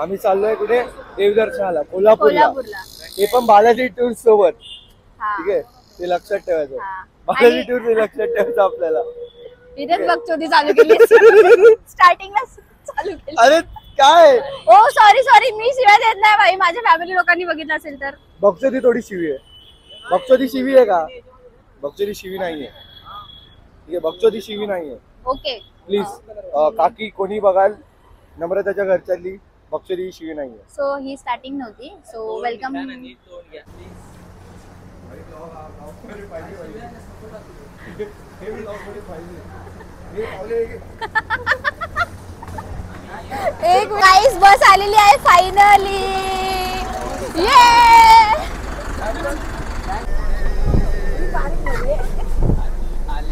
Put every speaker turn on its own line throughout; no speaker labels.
आम्ही चाललोय कुठे देवदर्शनाला कोल्हापूरला, ते पण बालाजी टूर सोबत. ठीक आहे, ते लक्षात ठेवायचं. बालाजी टूर ते लक्षात ठेवायचं आपल्याला.
इथेच बघचोदी चालू केली स्टार्टिंगला चालू केली.
अरे काय,
ओ सॉरी मी शिवाय देत नाही भाई, माझ्या फॅमिली लोकांनी बघितलं असेल तर.
बघचोदी थोडी शिवी आहे. बघचोदी शिवी आहे का? बघचोदी शिवी नाहीये. ठीक आहे, बघचोदी शिवी नाहीये.
ओके
प्लीज काकी कोणी बघाल, नम्रताच्या घरच्याली, बघचोदी शिवी नाहीये.
सो ही स्टार्टिंग नव्हती. So welcome. एक नाईस बस आलेली आहे फायनली.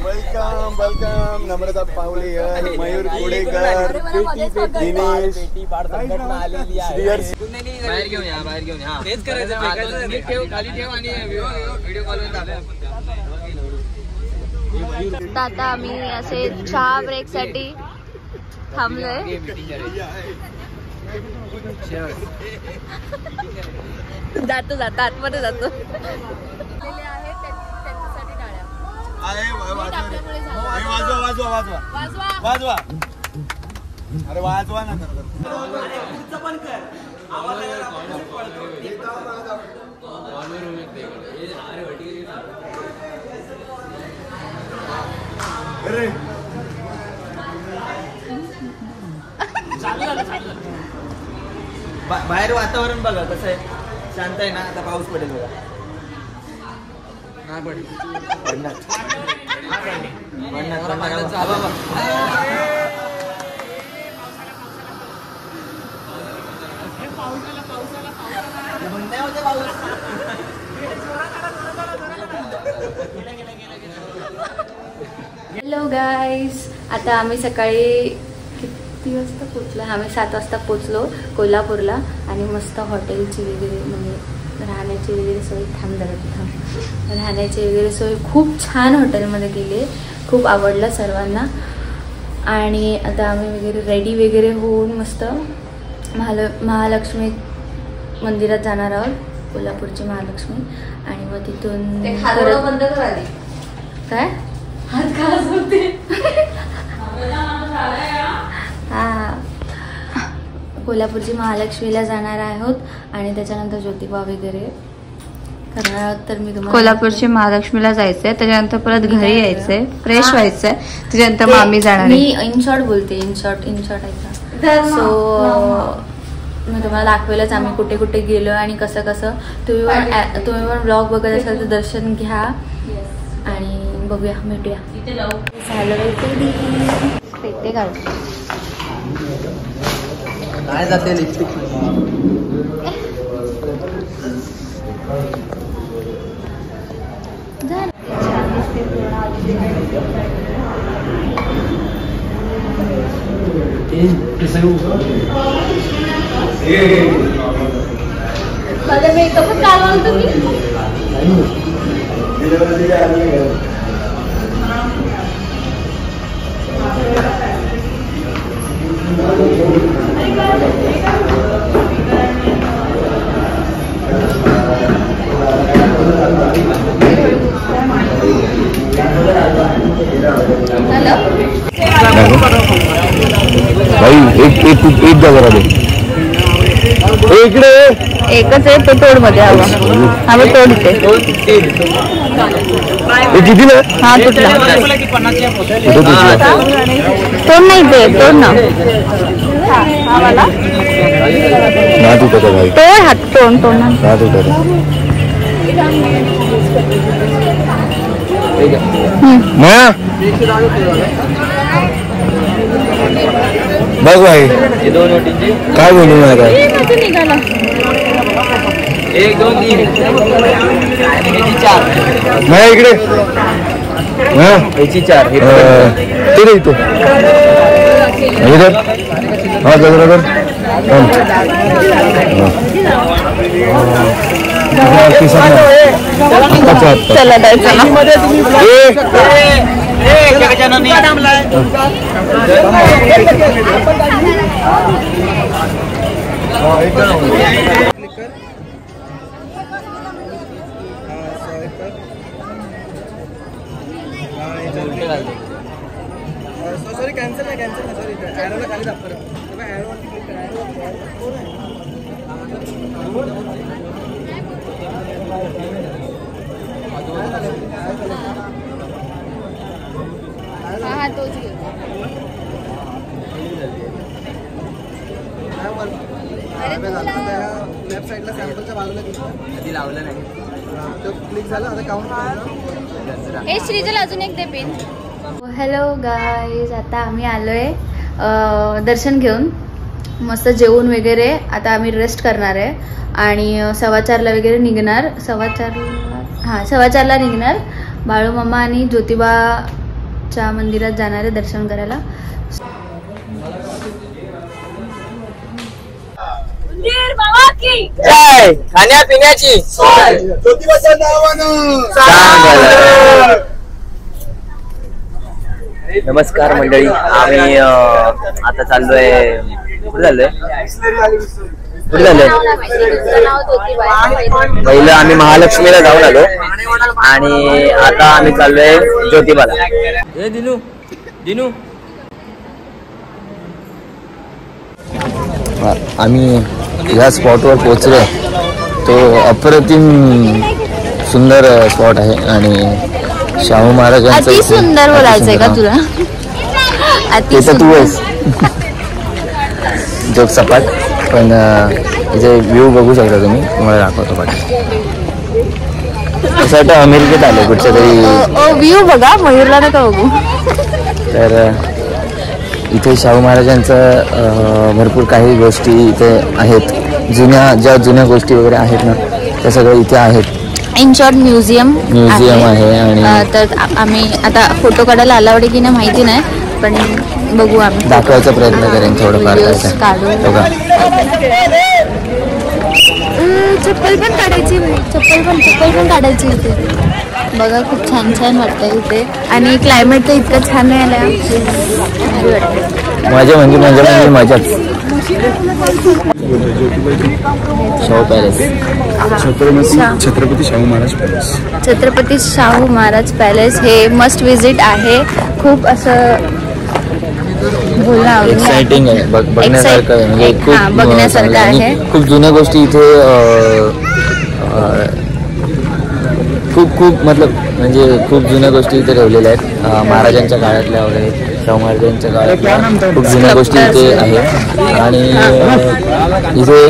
वेलकम वेलकम नम्रता पावले, मयूर कोडेकर, दिनेश,
बाहेर घेऊन या, बाहेर घेऊन या. तेच करायचं, खाली ठेव आणि व्हिडिओ कॉल
आता आम्ही असे चहा ब्रेक साठी थांबलोय. जातो आतमध्ये जातो.
वाजवा. अरे वाजवा ना.
बाहेर वातावरण बघा कसं आहे, शांत आहे ना. आता पाऊस पडेल बघा. नाही पडणार.
हॅलो गाईज, आता आम्ही सकाळी किती वाजता पोचलो? आम्ही 7 वाजता पोचलो कोल्हापूरला. आणि मस्त हॉटेलची वगैरे म्हणजे राहण्याची वगैरे सोय, राहण्याची वगैरे सोय खूप छान हॉटेलमध्ये गेली. खूप आवडलं सर्वांना. आणि आता आम्ही वगैरे रेडी वगैरे होऊन मस्त महालक्ष्मी मंदिरात जाणार आहोत, कोल्हापूरची महालक्ष्मी. आणि मग तिथून बंद करा. काय हा, कोल्हापूरची महालक्ष्मीला जाणार आहोत. आणि त्याच्यानंतर ज्योतिबा वगैरे करणार आहोत. तर मी तुम्हाला
कोल्हापूरची महालक्ष्मीला जायचंय, त्याच्यानंतर परत घरी यायचंय, फ्रेश व्हायचंय, त्याच्यानंतर मग आम्ही जाणार.
मी इन शॉर्ट बोलते, इन शॉर्ट ऐका. सो मी तुम्हाला दाखवेलच आम्ही कुठे कुठे गेलो आणि कसं कसं. तुम्ही पण ब्लॉग बघत असाल तर दर्शन घ्या आणि बघूया, भेटूया. झालं पेटे घाल
काय जाते लिपस्टिक.
माझा मेकअप काढून तुम्ही
भाई एक जागा दे. इकडे
एकच आहे, तो तोड मध्ये हवा. हा तोड इथे.
कितीला?
हा तुटला. तोड नाही ते, तोड ना. तो हात तोड ना.
बघ भाई, काय बोलू मला.
1 2 3 4
नाही इकडे.
याची 4
ते नाही तो. हा जरा
चला जायचं ना.
सॉरी कॅन्सल नाही सॉरी ॲरोला खाली दाखव
हा तोच घेऊ.
लेफ्ट साईडला सॅम्पलच्या बाजूला
कधी लावलं नाही.
क्लिक झालं आता काउंट.
हे श्रीजल अजून एक दे पेन. हॅलो गाईज, आता आम्ही आलोय दर्शन घेऊन, मस्त जेवून वगैरे आता आम्ही रेस्ट करणार आहे आणि 4:15ला वगैरे निघणार. 4:15ला निघणार. बाळूमामा आणि ज्योतिबाच्या मंदिरात जाणार आहे दर्शन करायला.
खाण्यापिण्याची नमस्कार मंडळी. आम्ही आता चाललोय. कुठे चाललोय? पहिलं आम्ही महालक्ष्मीला जाऊन आलो आणि आता आम्ही चाललोय ज्योतिबाला. ए दिनू दिनू,
आम्ही ह्या स्पॉटवर पोहोचलो. तो अप्रतिम सुंदर स्पॉट आहे आणि शाहू महाराजांचं
अति सुंदर बोलायचंय का तुला?
ते तर तू आहेस. जोक सपाट, पण इथे व्ह्यू बघू शकता तुम्ही. तुम्हाला दाखवतो पाठी. असं वाटतं अमेरिकेत आलो कुठच्या तरी.
व्ह्यू बघा, मयूरला नका बघू.
तर इथे शाहू महाराजांचं भरपूर काही गोष्टी इथे आहेत. ज्या जुन्या गोष्टी वगैरे आहेत ना, त्या सगळ्या इथे आहेत.
इन शॉर्ट म्युझियम
आहे. आणि
तर आम्ही आता फोटो काढायला अलाउड आहे की नाही माहिती नाही, पण बघू आम्ही
दाखवायचा प्रयत्न करेन थोडंफार. बघा
चप्पल पण काढायची, चप्पल पण काढायची इथे. बघा खूप छान छान वाटतं इथे आणि क्लायमेट तर इतकं छान आहे.
मजा म्हणजे मजाच. Shahu palace, Chhatrapati Shahu Maharaj palace.
Chhatrapati Shahu Maharaj palace हे मस्ट विजिट आहे. खूप असं
एक्साइटिंग आहे, बघण्यासारखं आहे. म्हणजे
बघण्यासारखं आहे.
खूप जुन्या गोष्टी इथे खूप म्हणजे खूप जुन्या गोष्टी इथे ठेवलेल्या आहेत. महाराजांच्या काळातल्या वगैरे, शाहू महाराजांच्या काळातल्या खूप जुन्या गोष्टी इथे आहेत. आणि इथे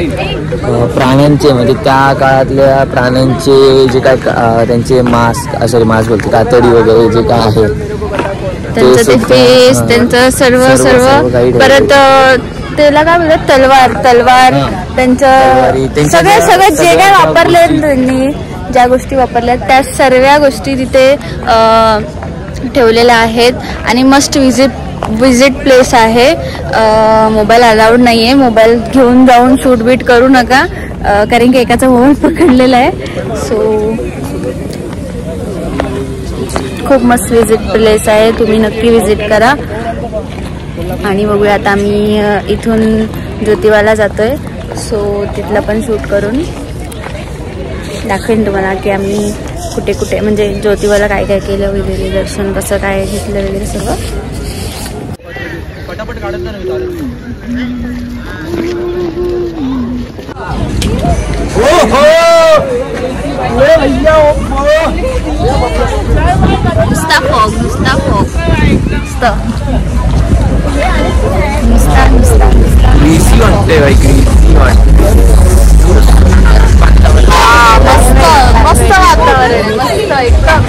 प्राण्यांचे म्हणजे त्या काळातल्या प्राण्यांचे जे काय त्यांचे मांस बोलते, कातडी वगैरे जे काय आहे
त्यांचं ते फेस, त्यांचं सर्व परत त्याला काय बोलतात, तलवार त्यांचं सगळं जे काय वापरले त्यांनी, ज्या गोष्टी वापरल्या त्या सर्व गोष्टी तिथे ठेवलेल्या आहेत. आणि मस्ट विजिट प्लेस आहे. मोबाईल अलाउड नाही आहे. मोबाईल घेऊन जाऊन शूट बीट करू नका, कारण की एकाचा मोबाईल पकडलेला आहे. सो खूप मस्त विजिट प्लेस आहे. तुम्ही नक्की विजिट करा. आणि बघूया आता आम्ही इथून ज्योतिबाला जातोय. सो तिथलं पण शूट करून दाखवेन तुम्हाला की आम्ही कुठे कुठे म्हणजे ज्योतिबाला काय काय केलं वगैरे, दर्शन कसं काय घेतलं वगैरे सगळं.
पटापट काढत नाही.
नुसता फॉग
ग्रीसी वाटते बाई, ग्रीसी वाटते.
मस्त वातावरण, मस्त एकदम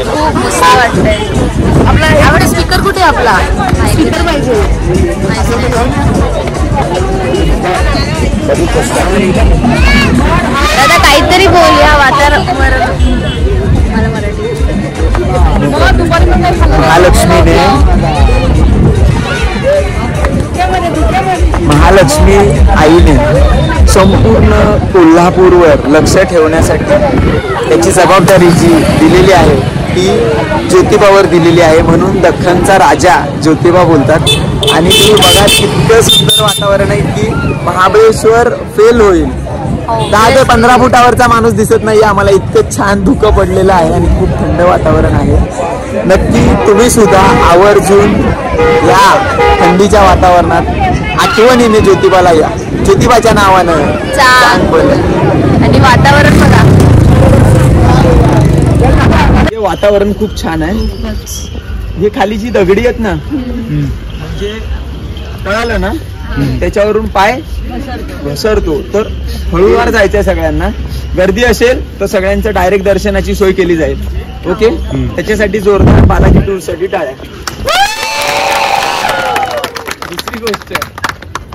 खूप मस्त वाटतंय. आपला स्पीकर कुठे? आपला स्पीकर पाहिजे. दादा काहीतरी बोलूया वातावरण. मला मराठी.
महालक्ष्मी आईने संपूर्ण कोल्हापूरवर लक्ष ठेवण्यासाठी त्याची जबाबदारी जी दिलेली आहे ती ज्योतिबावर दिलेली आहे. म्हणून दख्खनचा राजा ज्योतिबा बोलतात. आणि तुम्ही बघा इतकं सुंदर वातावरण आहे की
महाबळेश्वर फेल होईल. 10 ते 15 फुटावरचा माणूस दिसत नाही आम्हाला. इतकं छान धुकं पडलेलं आहे आणि खूप थंड वातावरण आहे. नक्की तुम्ही सुद्धा आवर्जून या थंडीच्या वातावरणात आठवणीने ज्योतिबाला या. ज्योतिबाच्या नावानं
आणि वातावरण बघा,
हे वातावरण खूप छान आहे. हे खाली जी दगडी आहेत ना, म्हणजे कळालं ना, त्याच्यावरून पाय घसरतो. तर हळूवार जायचंय सगळ्यांना. गर्दी असेल तर सगळ्यांचं डायरेक्ट दर्शनाची सोय केली जाईल. ओके, त्याच्यासाठी जोरदार बालाजी टूर साठी टाळ्या. दुसरी गोष्ट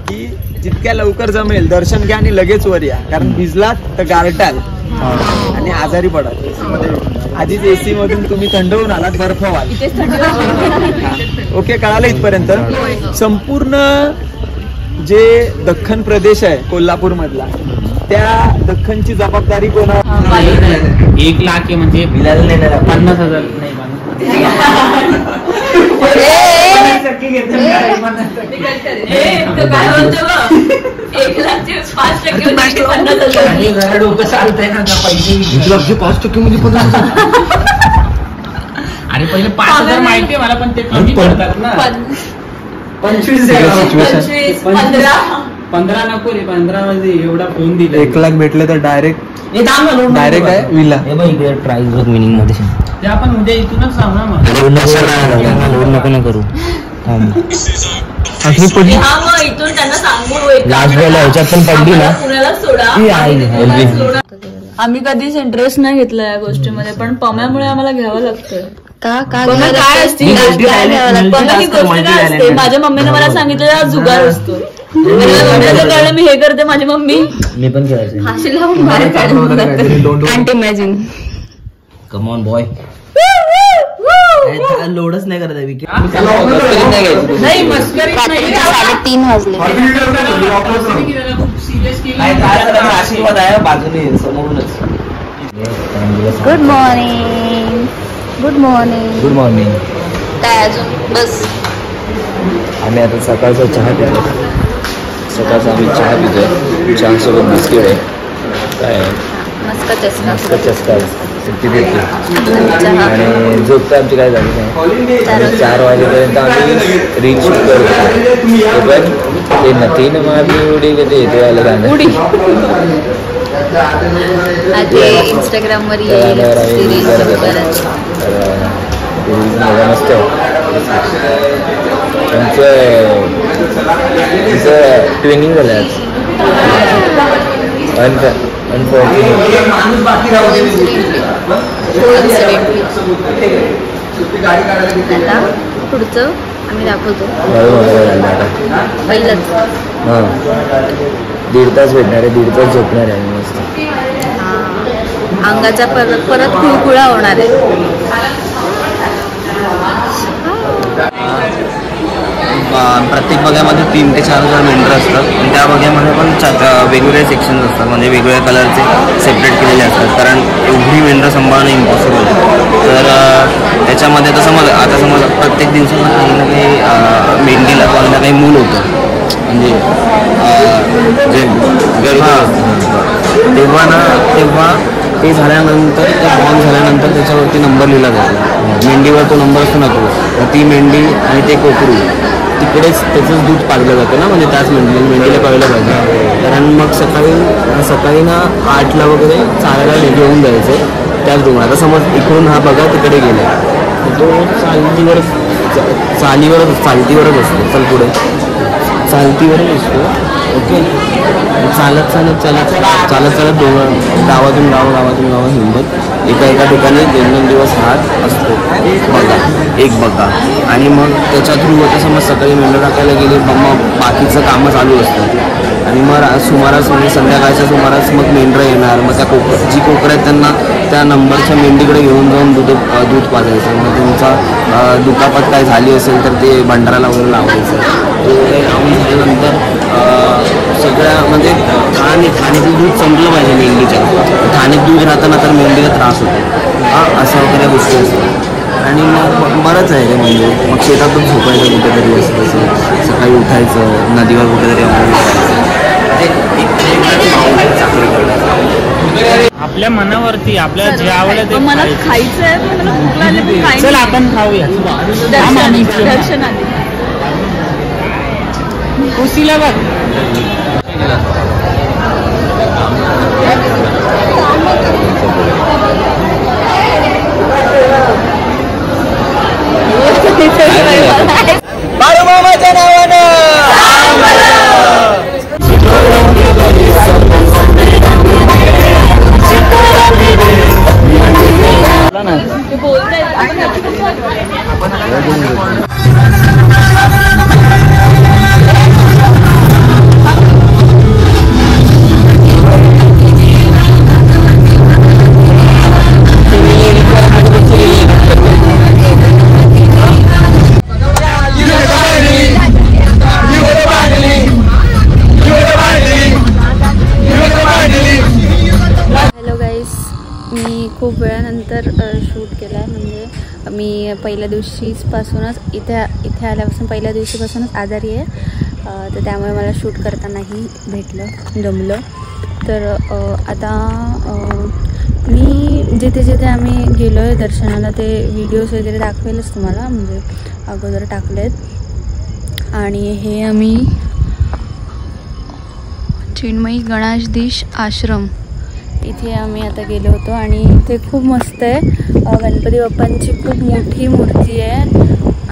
की जितक्या लवकर जमेल दर्शन घ्या आणि लगेच वर या, कारण भिजलात तर गारटाल आणि आजारी पडाल. आधीच एसी मधून तुम्ही थंड होऊन आलात, बर्फ व्हाल. ओके, कळालं इथपर्यंत. संपूर्ण जे दख्खन प्रदेश आहे कोल्हापूर मधला, त्या दख्खनची जबाबदारी कोणावर?
1 लाख आहे म्हणजे 50,000 नाही. डोकं चालतंय ना, 5% म्हणजे 50,000. अरे पहिले 5,000 माहिती आहे मला, पण ते कमी पडतात ना. 25 15 नको रे. 15 मध्ये एवढा फोन दिला.
1 लाख भेटले तर डायरेक्ट आहे विला.
प्राइस बघ मिनिंग मध्ये ते आपण उद्या इथूनच सांगू ना. मग नको ना करू. लास्ट वेळेला ह्याच्यात पण पडली ना.
आम्ही कधीच इंटरेस्ट नाही घेतला या गोष्टीमध्ये, पण पम्यामुळे आम्हाला घ्यावं लागतं.
का
पम्या काय असते? पम्या ही गोष्ट काय असते? माझ्या मम्मीने मला सांगितलं जुगार असतो. कळलं मी हे करते. माझी मम्मी
मी पण खेळायचं.
फाशी लावून बाहेर काढून. Can't imagine.
Come on boy. लोडच नाही करत आहे.
नाही, मस्करी नाही.
3:30 वाजले.
आशीर्वाद आहे बाजूने समोरूनच.
Good morning. Good morning.
Good morning.
काय अजून? बस
आम्ही आता सकाळचा चहा पितो. सकाळचा आम्ही चहा पितोय. चहासोबत बिस्किट आहे. काय आहे? मस्त चस्का सुट्टी देते. आणि झोपतं आमची काय झाली नाही. 4 वाजेपर्यंत आम्ही रील शूट करतो. पण ते नथीन मारली उडी कधी येते आलं गाणं.
इंस्टाग्रामवर
मस्त तुमचं ट्रेनिंग झालं आज.
पुढचं आम्ही दाखवतो. पहिलंच
1.5 तास भेटणार आहे. 1.5 तास झोपणार आहे मस्त.
अंगाचा परत खुळखुळा होणार आहे.
प्रत्येक बग्यामध्ये 3 ते 4,000 मेंढरं असतात. आणि त्या बग्यामध्ये पण वेगवेगळे सेक्शन्स असतात, म्हणजे वेगवेगळ्या कलरचे सेपरेट केलेले असतात, कारण एवढी मेंढरं सांभाळणं इम्पॉसिबल आहे. तर त्याच्यामध्ये तर आता समज प्रत्येक दिवसाला काही ना काही मेंढीला काही ना काही मूल होतं, म्हणजे जे तेव्हा ते झाल्यानंतर, ते बॉर्न झाल्यानंतर त्याच्यावरती नंबर लिहिला जातो. मेंढीवर तो नंबर असतो ना, तो ती मेंढी आणि ते कोकरू तिकडेच त्याचंच दूध पाजलं जातं ना, म्हणजे त्याच मेंढीला कळलं पाहिजे. कारण मग सकाळी ना 8ला वगैरे चालायला घेऊन जायचं त्याच डोंगर. आता समज इकडून हा बघा तिकडे गेला, तो चालतीवरच असतो. चल पुढे चालतीवरच असतो. ओके, चालत गावातून गाव हिंमत एका ठिकाणी 2 दिवस हात असतो बघा. आणि मग त्याच्या थ्रू आता समज सकाळी मेंढर टाकायला गेली, मग बाकीचं कामं चालू असतं. आणि मग सुमारास म्हणजे संध्याकाळच्या सुमारास मग मेंढरं येणार. मग त्या जी कोकरं आहेत त्यांना त्या नंबरच्या मेंढीकडे घेऊन जाऊन दूध पाजायचं. मग तुमचा दुखापत काय झाली असेल तर ते भंडाराला वगैरे लावायचं. तो लावून झाल्यानंतर सगळ्या म्हणजे ठाण्यातील दूध संपलं पाहिजे मेंढीच्या. ठाण्यात दूध राहताना तर मेंढीला त्रास होतो, अशा वगैरे गोष्टी असतात. आणि मग बरंच आहे ते, म्हणजे मग शेतातच झोपायचं कुठेतरी असं तसं. सकाळी उठायचं, नदीवर कुठेतरी अंघोळ करायचं. म्हणजे एक माऊंट चाकरी करण्याचा.
आपल्या मनावरती आपल्याला जे आवडलं ते
मला खायचं आहे पण मला भूक लागली पण काही
चल आपण खाऊया.
दर्शनाने
कुशीला बघ.
बाळूमामाच्या नावानं
खूप वेळानंतर शूट केला आहे. म्हणजे मी पहिल्या दिवशीपासूनच इथे आल्यापासून पहिल्या दिवशीपासूनच आजारी आहे. तर त्यामुळे मला शूट करतानाही भेटलं जमलं. तर आता मी जिथे जिथे आम्ही गेलो आहे दर्शनाला ते व्हिडिओज वगैरे दाखवेलच तुम्हाला, म्हणजे अगोदर टाकलेत. आणि हे आम्ही चिन्मयी गणाधीश आश्रम इथे आम्ही आता गेलो होतो आणि इथे खूप मस्त आहे. गणपती बाप्पांची खूप मोठी मूर्ती आहे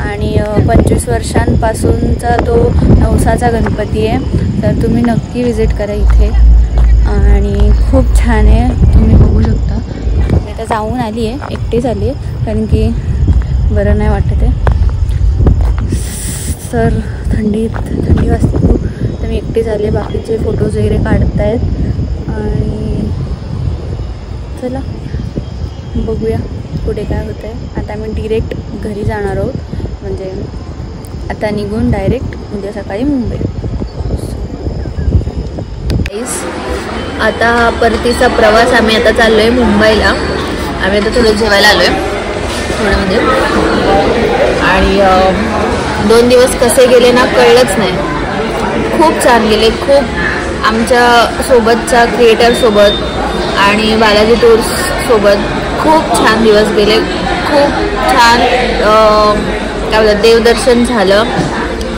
आणि 25 वर्षांपासूनचा तो नवसाचा गणपती आहे. तर तुम्ही नक्की विजिट करा इथे आणि खूप छान आहे. तुम्ही बघू शकता. मी आता जाऊन आली आहे, एकटीच आली आहे कारण की बरं नाही वाटत आहे. सर थंडी वाजते खूप, तर मी एकटीच आली आहे. बाकीचे फोटोज वगैरे काढत आहेत आणि चला बघूया पुढे काय होतं आहे. आता आम्ही डिरेक्ट घरी जाणार आहोत, म्हणजे आता निघून डायरेक्ट उद्या सकाळी मुंबई. आता परतीचा प्रवास आम्ही आता चाललो आहे मुंबईला. आम्ही आता थोडं जेवायला आलो आहे थोडं म्हणजे, आणि 2 दिवस कसे गेले ना कळलंच नाही. खूप छान गेले. खूप आमच्या सोबतच्या क्रिएटरसोबत आणि बालाजी टूर्स सोबत खूप छान दिवस गेले. खूप छान काय बोलतात देवदर्शन झालं.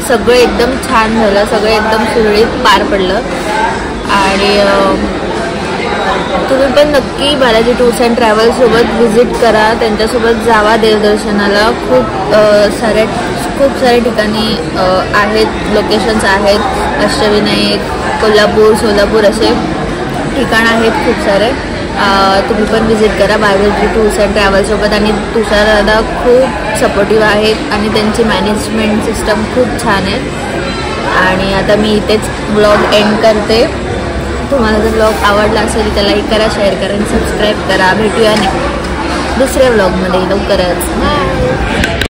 सगळं एकदम छान झालं. सगळं एकदम सुरळीत पार पडलं. आणि तुम्ही पण नक्की बालाजी टूर्स अँड ट्रॅव्हल्ससोबत व्हिजिट करा. त्यांच्यासोबत जावा देवदर्शनाला. खूप सारे ठिकाणी आहेत, लोकेशन्स आहेत. अष्टविनायक, कोल्हापूर, सोलापूर असे ठिकाण आहेत खूप सारे. तुम्ही पण व्हिजिट करा बालाजी टूर्स अँड ट्रॅव्हल्ससोबत. आणि तुषार दादा खूप सपोर्टिव्ह आहेत आणि त्यांची मॅनेजमेंट सिस्टम खूप छान आहे. आणि आता मी इथेच ब्लॉग एंड करते. तुम्हाला जर ब्लॉग आवडला असेल तर लाईक करा, शेअर करा आणि सबस्क्राईब करा. भेटूया दुसऱ्या ब्लॉगमध्ये लवकरच.